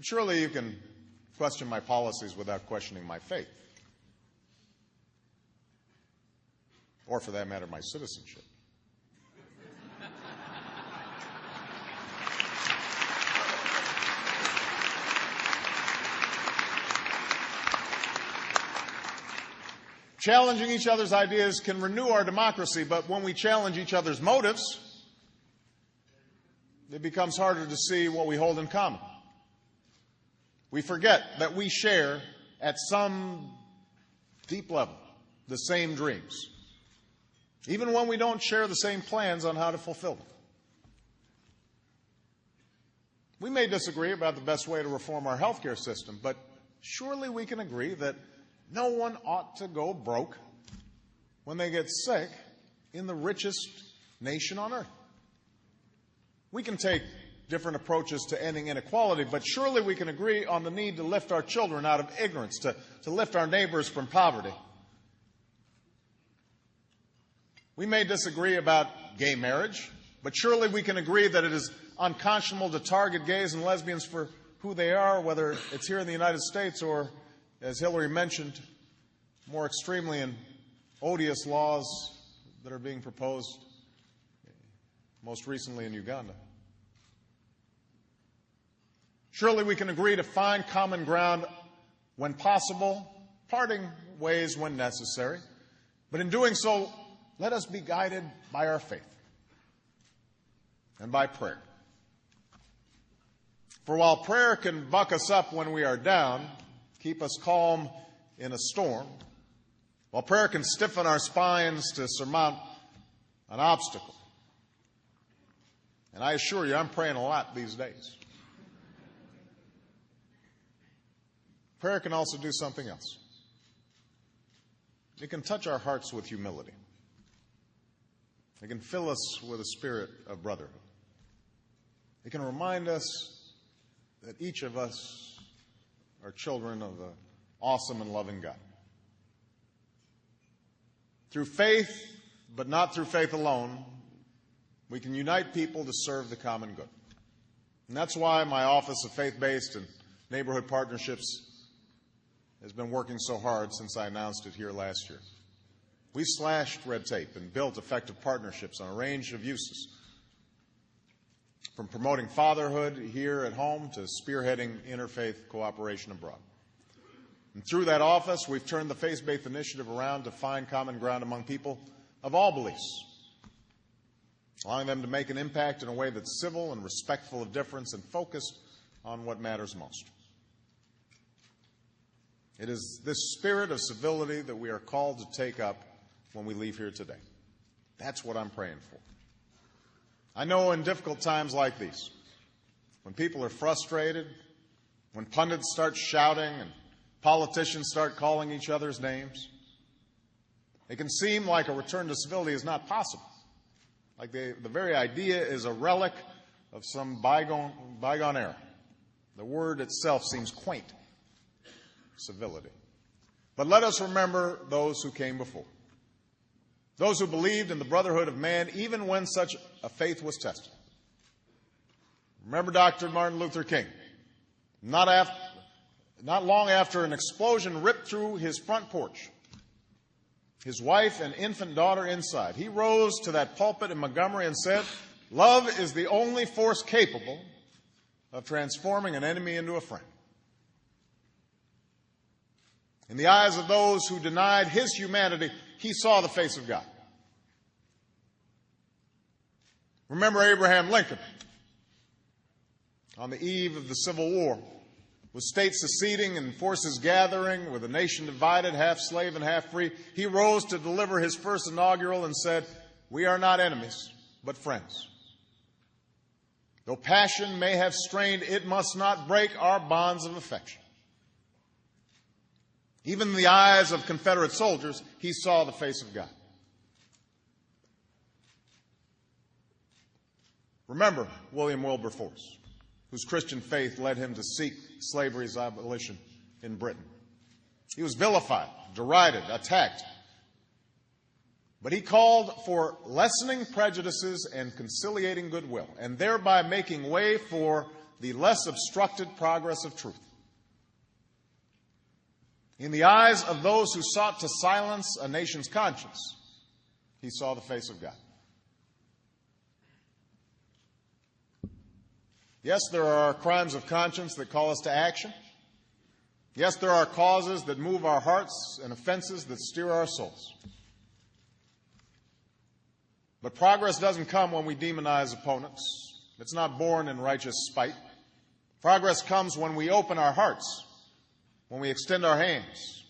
But surely you can question my policies without questioning my faith. Or, for that matter, my citizenship. Challenging each other's ideas can renew our democracy, but when we challenge each other's motives, it becomes harder to see what we hold in common. We forget that we share, at some deep level, the same dreams, even when we don't share the same plans on how to fulfill them. We may disagree about the best way to reform our healthcare system, but surely we can agree that no one ought to go broke when they get sick in the richest nation on earth. We can take different approaches to ending inequality, but surely we can agree on the need to lift our children out of ignorance, to lift our neighbors from poverty. We may disagree about gay marriage, but surely we can agree that it is unconscionable to target gays and lesbians for who they are, whether it's here in the United States or, as Hillary mentioned, more extremely and odious laws that are being proposed, most recently in Uganda. Surely we can agree to find common ground when possible, parting ways when necessary. But in doing so, let us be guided by our faith and by prayer. For while prayer can buck us up when we are down, keep us calm in a storm, while prayer can stiffen our spines to surmount an obstacle, and I assure you, I'm praying a lot these days. Prayer can also do something else. It can touch our hearts with humility. It can fill us with a spirit of brotherhood. It can remind us that each of us are children of an awesome and loving God. Through faith, but not through faith alone, we can unite people to serve the common good. And that's why my Office of Faith-Based and Neighborhood Partnerships has been working so hard since I announced it here last year. We slashed red tape and built effective partnerships on a range of uses, from promoting fatherhood here at home to spearheading interfaith cooperation abroad. And through that office, we've turned the faith-based initiative around to find common ground among people of all beliefs, allowing them to make an impact in a way that's civil and respectful of difference and focused on what matters most. It is this spirit of civility that we are called to take up when we leave here today. That's what I'm praying for. I know in difficult times like these, when people are frustrated, when pundits start shouting and politicians start calling each other's names, it can seem like a return to civility is not possible. Like the very idea is a relic of some bygone era. The word itself seems quaint. Civility. But let us remember those who came before. Those who believed in the brotherhood of man even when such a faith was tested. Remember Dr. Martin Luther King. Not long after an explosion ripped through his front porch, his wife and infant daughter inside, he rose to that pulpit in Montgomery and said, "Love is the only force capable of transforming an enemy into a friend." In the eyes of those who denied his humanity, he saw the face of God. Remember Abraham Lincoln. On the eve of the Civil War, with states seceding and forces gathering, with a nation divided, half slave and half free, he rose to deliver his first inaugural and said, "We are not enemies, but friends. Though passion may have strained, it must not break our bonds of affection." Even in the eyes of Confederate soldiers, he saw the face of God. Remember William Wilberforce, whose Christian faith led him to seek slavery's abolition in Britain. He was vilified, derided, attacked. But he called for lessening prejudices and conciliating goodwill, and thereby making way for the less obstructed progress of truth. In the eyes of those who sought to silence a nation's conscience, he saw the face of God. Yes, there are crimes of conscience that call us to action. Yes, there are causes that move our hearts and offenses that steer our souls. But progress doesn't come when we demonize opponents. It's not born in righteous spite. Progress comes when we open our hearts, when we extend our hands,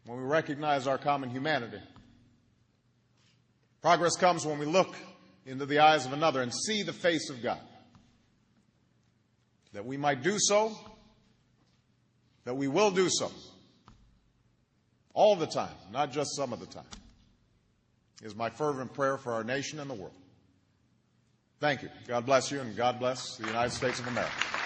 when we recognize our common humanity. Progress comes when we look into the eyes of another and see the face of God. That we might do so, that we will do so, all the time, not just some of the time, is my fervent prayer for our nation and the world. Thank you. God bless you, and God bless the United States of America.